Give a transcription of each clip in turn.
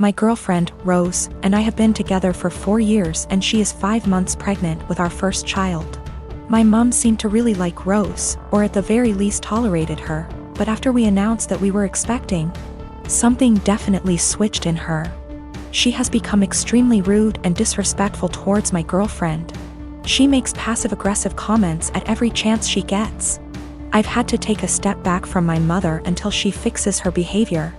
My girlfriend, Rose, and I have been together for 4 years and she is 5 months pregnant with our first child. My mom seemed to really like Rose, or at the very least tolerated her, but after we announced that we were expecting, something definitely switched in her. She has become extremely rude and disrespectful towards my girlfriend. She makes passive-aggressive comments at every chance she gets. I've had to take a step back from my mother until she fixes her behavior.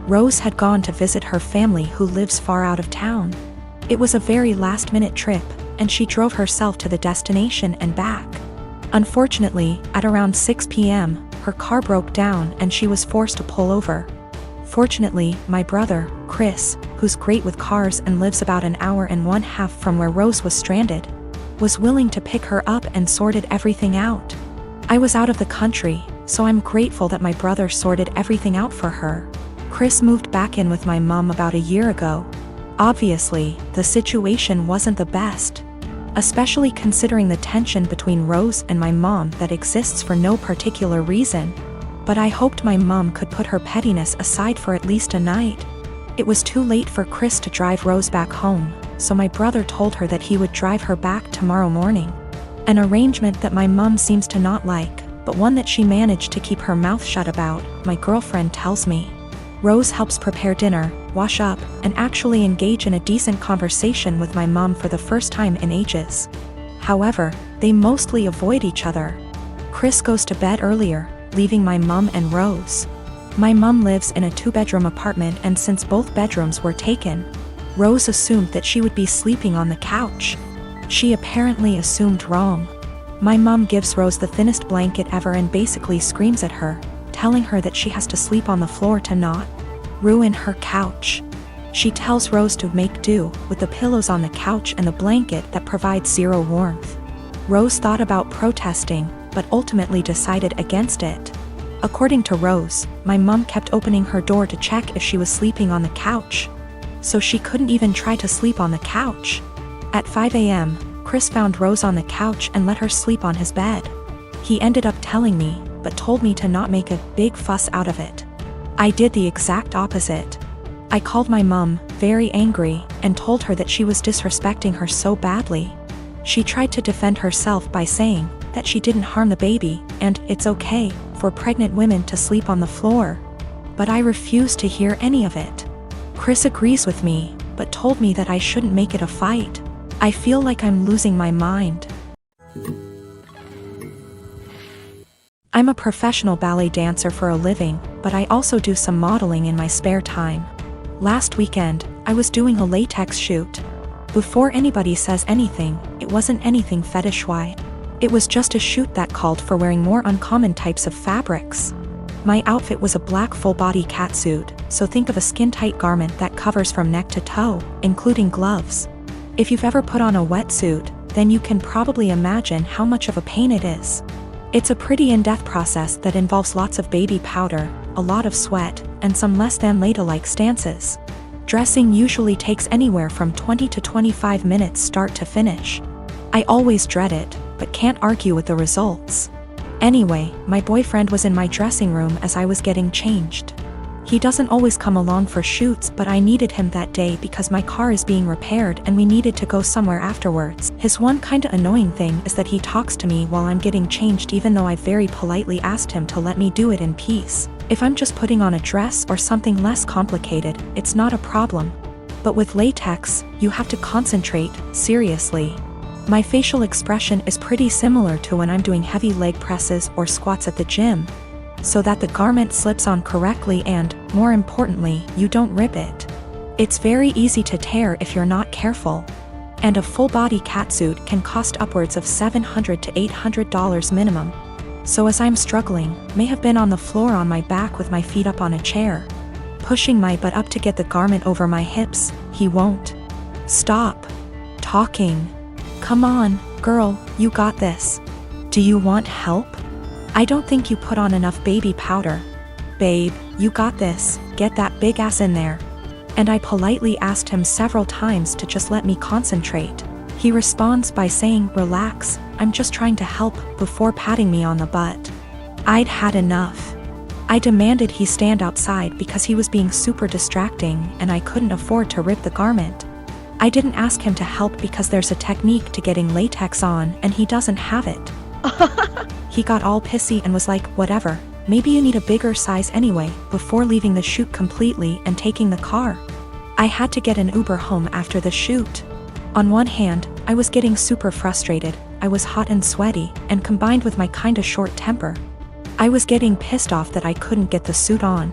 Rose had gone to visit her family who lives far out of town. It was a very last-minute trip, and she drove herself to the destination and back. Unfortunately, at around 6 p.m., her car broke down and she was forced to pull over. Fortunately, my brother, Chris, who's great with cars and lives about an hour and 1/2 from where Rose was stranded, was willing to pick her up and sorted everything out. I was out of the country, so I'm grateful that my brother sorted everything out for her. Chris moved back in with my mom about a year ago. Obviously, the situation wasn't the best, especially considering the tension between Rose and my mom that exists for no particular reason. But I hoped my mom could put her pettiness aside for at least a night. It was too late for Chris to drive Rose back home, so my brother told her that he would drive her back tomorrow morning. An arrangement that my mom seems to not like, but one that she managed to keep her mouth shut about, my girlfriend tells me. Rose helps prepare dinner, wash up, and actually engage in a decent conversation with my mom for the first time in ages. However, they mostly avoid each other. Chris goes to bed earlier, leaving my mom and Rose. My mom lives in a 2-bedroom apartment, and since both bedrooms were taken, Rose assumed that she would be sleeping on the couch. She apparently assumed wrong. My mom gives Rose the thinnest blanket ever and basically screams at her, telling her that she has to sleep on the floor to not ruin her couch. She tells Rose to make do with the pillows on the couch and the blanket that provides zero warmth. Rose thought about protesting, but ultimately decided against it. According to Rose, my mom kept opening her door to check if she was sleeping on the couch, so she couldn't even try to sleep on the couch. At 5 a.m., Chris found Rose on the couch and let her sleep on his bed. He ended up telling me, but told me to not make a big fuss out of it. I did the exact opposite. I called my mom, very angry, and told her that she was disrespecting her so badly. She tried to defend herself by saying that she didn't harm the baby, and it's okay for pregnant women to sleep on the floor. But I refused to hear any of it. Chris agrees with me, but told me that I shouldn't make it a fight. I feel like I'm losing my mind. I'm a professional ballet dancer for a living, but I also do some modeling in my spare time. Last weekend, I was doing a latex shoot. Before anybody says anything, it wasn't anything fetish-wise. It was just a shoot that called for wearing more uncommon types of fabrics. My outfit was a black full-body catsuit, so think of a skin-tight garment that covers from neck to toe, including gloves. If you've ever put on a wetsuit, then you can probably imagine how much of a pain it is. It's a pretty in-depth process that involves lots of baby powder, a lot of sweat, and some less than ladylike stances. Dressing usually takes anywhere from 20 to 25 minutes start to finish. I always dread it, but can't argue with the results. Anyway, my boyfriend was in my dressing room as I was getting changed. He doesn't always come along for shoots, but I needed him that day because my car is being repaired and we needed to go somewhere afterwards. His one kinda annoying thing is that he talks to me while I'm getting changed, even though I very politely asked him to let me do it in peace. If I'm just putting on a dress or something less complicated, it's not a problem. But with latex, you have to concentrate, seriously. My facial expression is pretty similar to when I'm doing heavy leg presses or squats at the gym, so that the garment slips on correctly and, more importantly, you don't rip it. It's very easy to tear if you're not careful. And a full-body catsuit can cost upwards of $700 to $800 minimum. So as I'm struggling, may have been on the floor on my back with my feet up on a chair, pushing my butt up to get the garment over my hips, he won't stop talking. Come on, girl, you got this. Do you want help? I don't think you put on enough baby powder. Babe, you got this, get that big ass in there. And I politely asked him several times to just let me concentrate. He responds by saying, relax, I'm just trying to help, before patting me on the butt. I'd had enough. I demanded he stand outside because he was being super distracting and I couldn't afford to rip the garment. I didn't ask him to help because there's a technique to getting latex on and he doesn't have it. He got all pissy and was like, whatever, maybe you need a bigger size anyway, before leaving the shoot completely and taking the car. I had to get an Uber home after the shoot. On one hand, I was getting super frustrated, I was hot and sweaty, and combined with my kinda short temper, I was getting pissed off that I couldn't get the suit on.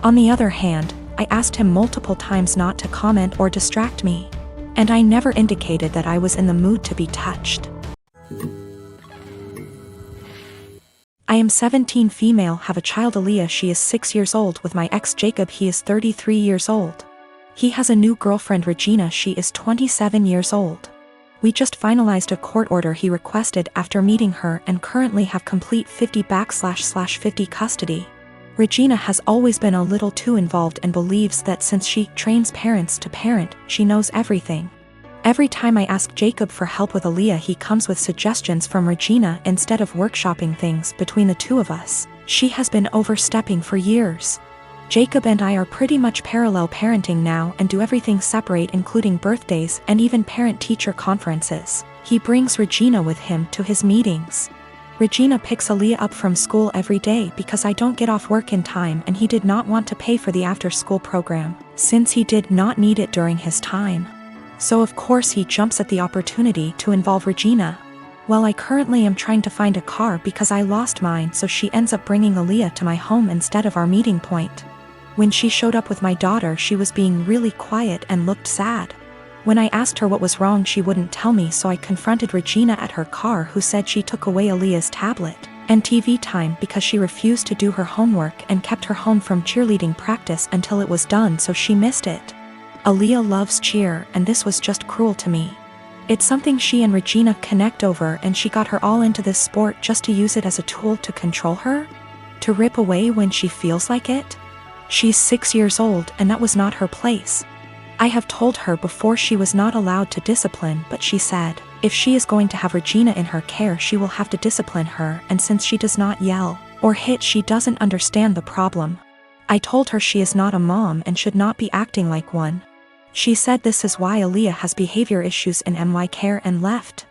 On the other hand, I asked him multiple times not to comment or distract me. And I never indicated that I was in the mood to be touched. I am 17 female, have a child Aaliyah, she is 6 years old, with my ex Jacob, he is 33 years old. He has a new girlfriend Regina, she is 27 years old. We just finalized a court order he requested after meeting her and currently have complete 50/50 custody. Regina has always been a little too involved and believes that since she trains parents to parent, she knows everything. Every time I ask Jacob for help with Aaliyah, he comes with suggestions from Regina instead of workshopping things between the two of us. She has been overstepping for years. Jacob and I are pretty much parallel parenting now and do everything separate, including birthdays and even parent-teacher conferences. He brings Regina with him to his meetings. Regina picks Aaliyah up from school every day because I don't get off work in time, and he did not want to pay for the after-school program, since he did not need it during his time. So of course he jumps at the opportunity to involve Regina. Well, I currently am trying to find a car because I lost mine, so she ends up bringing Aaliyah to my home instead of our meeting point. When she showed up with my daughter, she was being really quiet and looked sad. When I asked her what was wrong, she wouldn't tell me, so I confronted Regina at her car, who said she took away Aaliyah's tablet and TV time because she refused to do her homework and kept her home from cheerleading practice until it was done, so she missed it. Aaliyah loves cheer, and this was just cruel to me. It's something she and Regina connect over, and she got her all into this sport just to use it as a tool to control her? To rip away when she feels like it? She's 6 years old, and that was not her place. I have told her before she was not allowed to discipline, but she said, if she is going to have Regina in her care, she will have to discipline her, and since she does not yell or hit, she doesn't understand the problem. I told her she is not a mom and should not be acting like one. She said this is why Aaliyah has behavior issues in my care and left.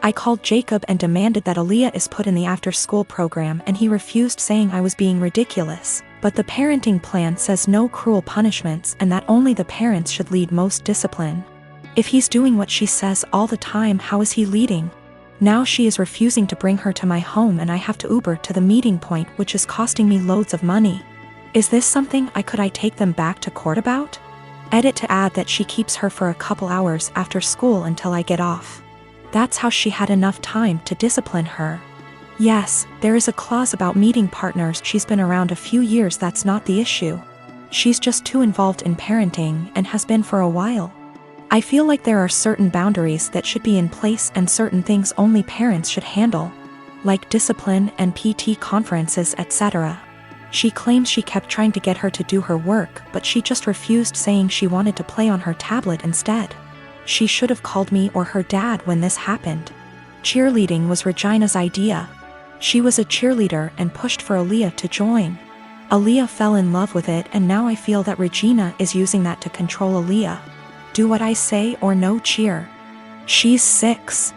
I called Jacob and demanded that Aaliyah is put in the after-school program, and he refused, saying I was being ridiculous. But the parenting plan says no cruel punishments and that only the parents should lead most discipline. If he's doing what she says all the time, how is he leading? Now she is refusing to bring her to my home, and I have to Uber to the meeting point, which is costing me loads of money. Is this something I take them back to court about? Edit to add that she keeps her for a couple hours after school until I get off. That's how she had enough time to discipline her. Yes, there is a clause about meeting partners. She's been around a few years, that's not the issue. She's just too involved in parenting and has been for a while. I feel like there are certain boundaries that should be in place and certain things only parents should handle, like discipline and PT conferences, etc. She claims she kept trying to get her to do her work, but she just refused, saying she wanted to play on her tablet instead. She should have called me or her dad when this happened. Cheerleading was Regina's idea. She was a cheerleader and pushed for Aaliyah to join. Aaliyah fell in love with it, and now I feel that Regina is using that to control Aaliyah. Do what I say or no cheer. She's 6.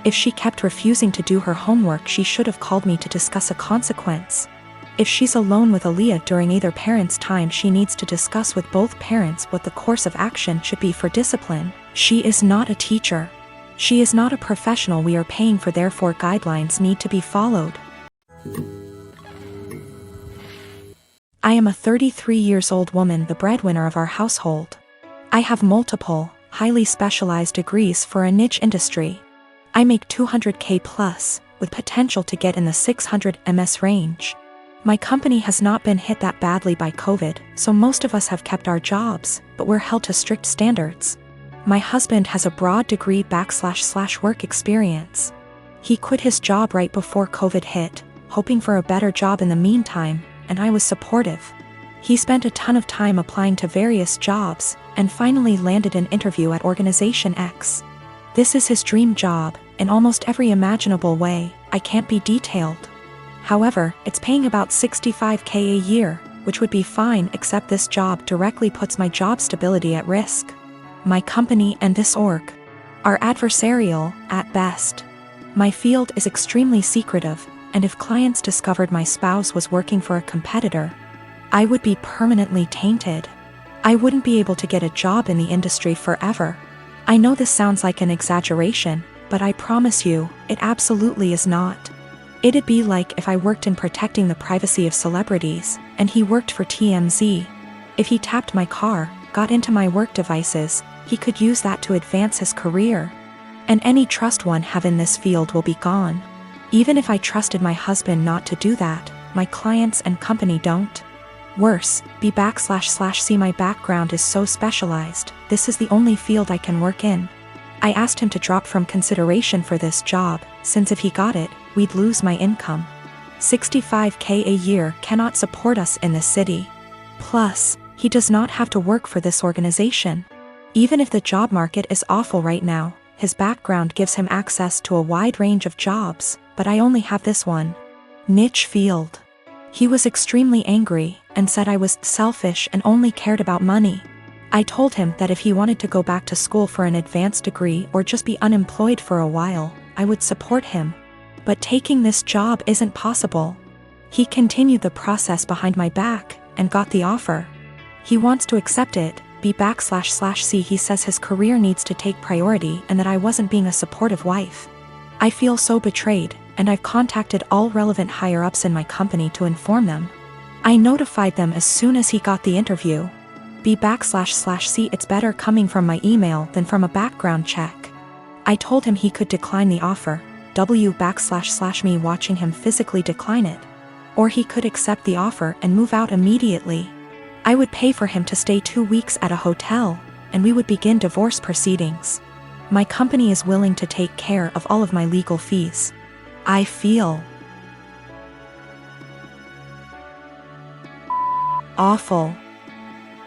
If she kept refusing to do her homework, she should have called me to discuss a consequence. If she's alone with Aaliyah during either parent's time, she needs to discuss with both parents what the course of action should be for discipline. She is not a teacher. She is not a professional we are paying for, therefore guidelines need to be followed. I am a 33 years old woman, the breadwinner of our household. I have multiple, highly specialized degrees for a niche industry. I make $200K plus, with potential to get in the 600 MS range. My company has not been hit that badly by COVID, so most of us have kept our jobs, but we're held to strict standards. My husband has a broad degree / work experience. He quit his job right before COVID hit, hoping for a better job in the meantime, and I was supportive. He spent a ton of time applying to various jobs, and finally landed an interview at Organization X. This is his dream job, in almost every imaginable way. I can't be detailed. However, it's paying about $65K a year, which would be fine, except this job directly puts my job stability at risk. My company and this org are adversarial, at best. My field is extremely secretive, and if clients discovered my spouse was working for a competitor, I would be permanently tainted. I wouldn't be able to get a job in the industry forever. I know this sounds like an exaggeration, but I promise you, it absolutely is not. It'd be like if I worked in protecting the privacy of celebrities, and he worked for TMZ. If he tapped my car, got into my work devices, he could use that to advance his career. And any trust one have in this field will be gone. Even if I trusted my husband not to do that, my clients and company don't. Worse, B//C my background is so specialized, this is the only field I can work in. I asked him to drop from consideration for this job, since if he got it, we'd lose my income. $65K a year cannot support us in this city. Plus, he does not have to work for this organization. Even if the job market is awful right now, his background gives him access to a wide range of jobs, but I only have this one niche field. He was extremely angry and said I was selfish and only cared about money. I told him that if he wanted to go back to school for an advanced degree or just be unemployed for a while, I would support him. But taking this job isn't possible. He continued the process behind my back and got the offer. He wants to accept it, B//C. He says his career needs to take priority and that I wasn't being a supportive wife. I feel so betrayed, and I've contacted all relevant higher-ups in my company to inform them. I notified them as soon as he got the interview. B//C. It's better coming from my email than from a background check. I told him he could decline the offer, W// me watching him physically decline it. Or he could accept the offer and move out immediately. I would pay for him to stay 2 weeks at a hotel, and we would begin divorce proceedings. My company is willing to take care of all of my legal fees. I feel awful.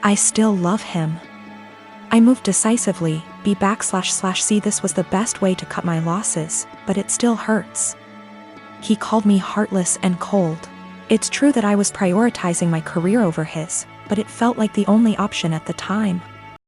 I still love him. I moved decisively, B//C. This was the best way to cut my losses, but it still hurts. He called me heartless and cold. It's true that I was prioritizing my career over his, but it felt like the only option at the time.